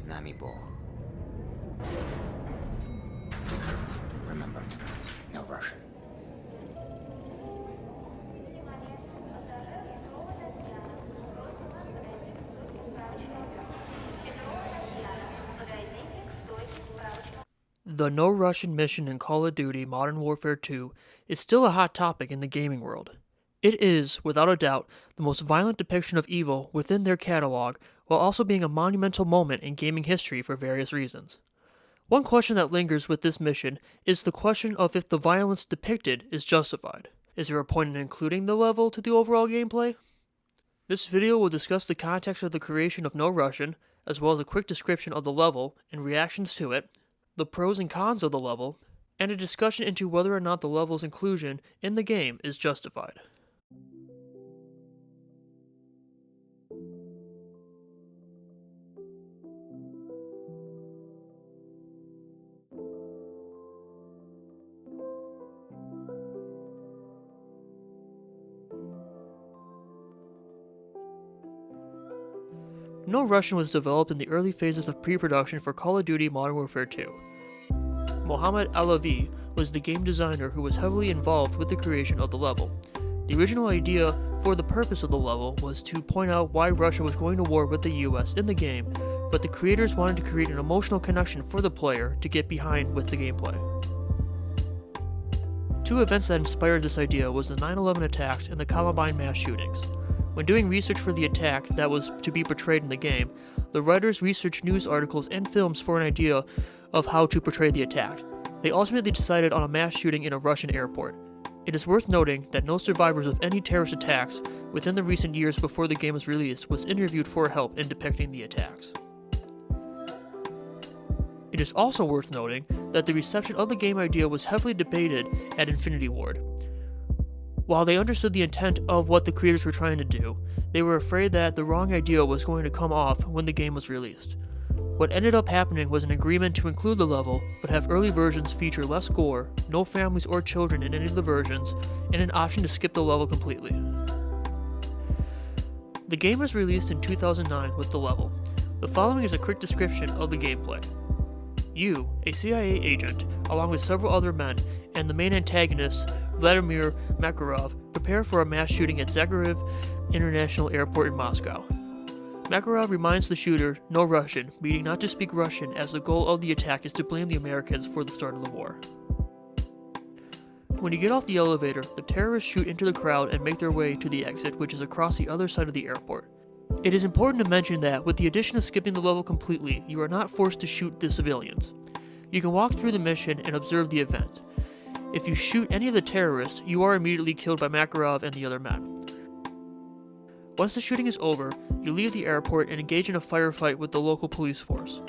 nami Bog. Remember, no Russian. The no Russian mission in Call of Duty Modern Warfare 2 is still a hot topic in the gaming world. It is, without a doubt, the most violent depiction of evil within their catalog, while also being a monumental moment in gaming history for various reasons. One question that lingers with this mission is the question of if the violence depicted is justified. Is there a point in including the level to the overall gameplay? This video will discuss the context of the creation of No Russian, as well as a quick description of the level and reactions to it, the pros and cons of the level, and a discussion into whether or not the level's inclusion in the game is justified. No Russian was developed in the early phases of pre-production for Call of Duty Modern Warfare 2. Mohammed Alavi was the game designer who was heavily involved with the creation of the level. The original idea for the purpose of the level was to point out why Russia was going to war with the US in the game, but the creators wanted to create an emotional connection for the player to get behind with the gameplay. Two events that inspired this idea was the 9/11 attacks and the Columbine mass shootings. When doing research for the attack that was to be portrayed in the game, the writers researched news articles and films for an idea of how to portray the attack. They ultimately decided on a mass shooting in a Russian airport. It is worth noting that no survivors of any terrorist attacks within the recent years before the game was released was interviewed for help in depicting the attacks. It is also worth noting that the reception of the game idea was heavily debated at Infinity Ward. While they understood the intent of what the creators were trying to do, they were afraid that the wrong idea was going to come off when the game was released. What ended up happening was an agreement to include the level, but have early versions feature less gore, no families or children in any of the versions, and an option to skip the level completely. The game was released in 2009 with the level. The following is a quick description of the gameplay. You, a CIA agent, along with several other men, and the main antagonist, Vladimir Makarov, prepare for a mass shooting at Zagreb International Airport in Moscow. Makarov reminds the shooter, no Russian, meaning not to speak Russian, as the goal of the attack is to blame the Americans for the start of the war. When you get off the elevator, the terrorists shoot into the crowd and make their way to the exit, which is across the other side of the airport. It is important to mention that, with the addition of skipping the level completely, you are not forced to shoot the civilians. You can walk through the mission and observe the event. If you shoot any of the terrorists, you are immediately killed by Makarov and the other men. Once the shooting is over, you leave the airport and engage in a firefight with the local police force.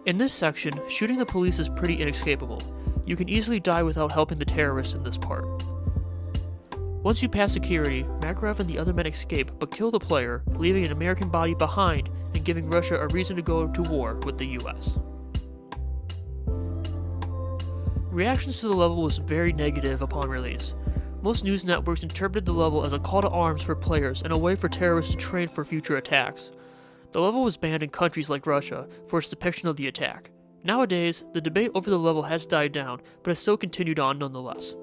In this section, shooting the police is pretty inescapable. You can easily die without helping the terrorists in this part. Once you pass security, Makarov and the other men escape but kill the player, leaving an American body behind and giving Russia a reason to go to war with the US. Reactions to the level was very negative upon release. Most news networks interpreted the level as a call to arms for players and a way for terrorists to train for future attacks. The level was banned in countries like Russia for its depiction of the attack. Nowadays, the debate over the level has died down, but has still continued on nonetheless.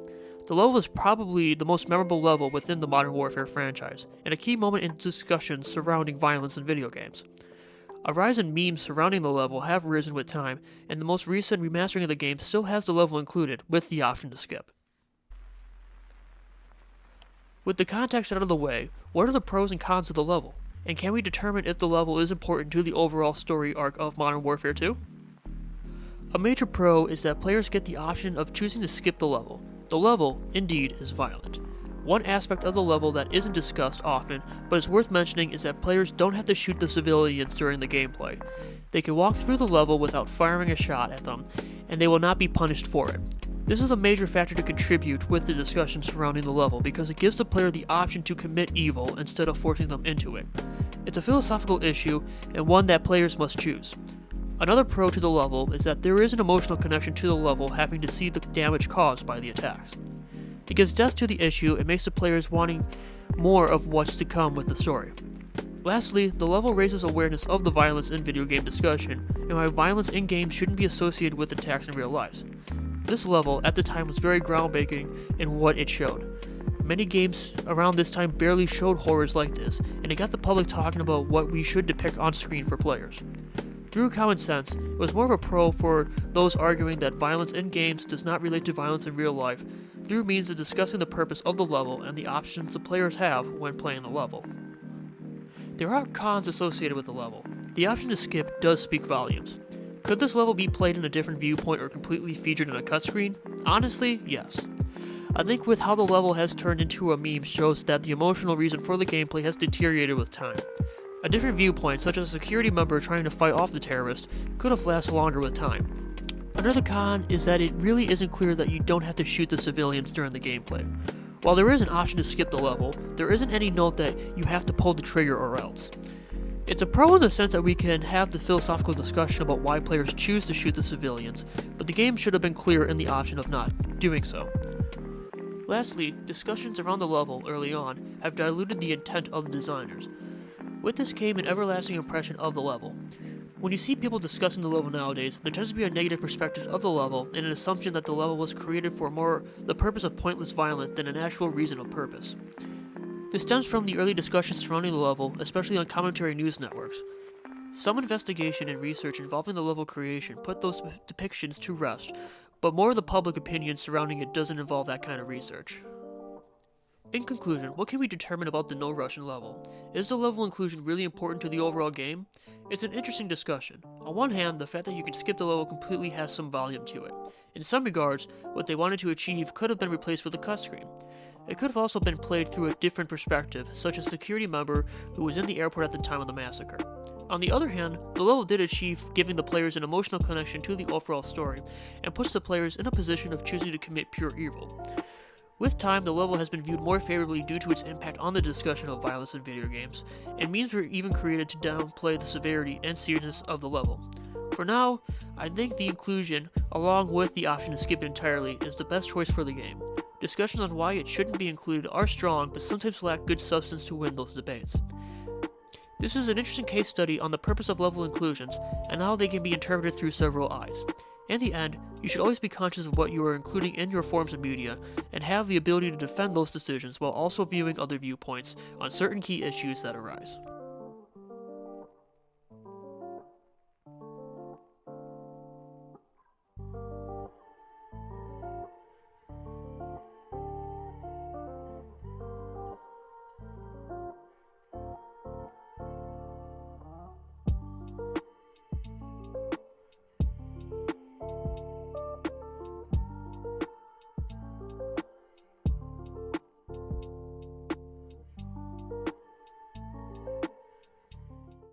The level is probably the most memorable level within the Modern Warfare franchise, and a key moment in discussions surrounding violence in video games. A rise in memes surrounding the level have risen with time, and the most recent remastering of the game still has the level included, with the option to skip. With the context out of the way, what are the pros and cons of the level? And can we determine if the level is important to the overall story arc of Modern Warfare 2? A major pro is that players get the option of choosing to skip the level. The level, indeed, is violent. One aspect of the level that isn't discussed often, but is worth mentioning, is that players don't have to shoot the civilians during the gameplay. They can walk through the level without firing a shot at them, and they will not be punished for it. This is a major factor to contribute with the discussion surrounding the level, because it gives the player the option to commit evil instead of forcing them into it. It's a philosophical issue, and one that players must choose. Another pro to the level is that there is an emotional connection to the level, having to see the damage caused by the attacks. It gives depth to the issue and makes the players wanting more of what's to come with the story. Lastly, the level raises awareness of the violence in video game discussion, and why violence in games shouldn't be associated with attacks in real life. This level, at the time, was very groundbreaking in what it showed. Many games around this time barely showed horrors like this, and it got the public talking about what we should depict on screen for players. Through common sense, it was more of a pro for those arguing that violence in games does not relate to violence in real life, through means of discussing the purpose of the level and the options the players have when playing the level. There are cons associated with the level. The option to skip does speak volumes. Could this level be played in a different viewpoint or completely featured in a cutscreen? Honestly, yes. I think with how the level has turned into a meme shows that the emotional reason for the gameplay has deteriorated with time. A different viewpoint, such as a security member trying to fight off the terrorist, could have lasted longer with time. Another con is that it really isn't clear that you don't have to shoot the civilians during the gameplay. While there is an option to skip the level, there isn't any note that you have to pull the trigger or else. It's a pro in the sense that we can have the philosophical discussion about why players choose to shoot the civilians, but the game should have been clear in the option of not doing so. Lastly, discussions around the level early on have diluted the intent of the designers. With this came an everlasting impression of the level. When you see people discussing the level nowadays, there tends to be a negative perspective of the level and an assumption that the level was created for more the purpose of pointless violence than an actual reason of purpose. This stems from the early discussions surrounding the level, especially on commentary news networks. Some investigation and research involving the level creation put those depictions to rest, but more of the public opinion surrounding it doesn't involve that kind of research. In conclusion, what can we determine about the no Russian level? Is the level inclusion really important to the overall game? It's an interesting discussion. On one hand, the fact that you can skip the level completely has some volume to it. In some regards, what they wanted to achieve could have been replaced with a cutscreen. It could have also been played through a different perspective, such as a security member who was in the airport at the time of the massacre. On the other hand, the level did achieve giving the players an emotional connection to the overall story, and puts the players in a position of choosing to commit pure evil. With time, the level has been viewed more favorably due to its impact on the discussion of violence in video games, and memes were even created to downplay the severity and seriousness of the level. For now, I think the inclusion, along with the option to skip it entirely, is the best choice for the game. Discussions on why it shouldn't be included are strong, but sometimes lack good substance to win those debates. This is an interesting case study on the purpose of level inclusions, and how they can be interpreted through several eyes. In the end, you should always be conscious of what you are including in your forms of media, and have the ability to defend those decisions while also viewing other viewpoints on certain key issues that arise.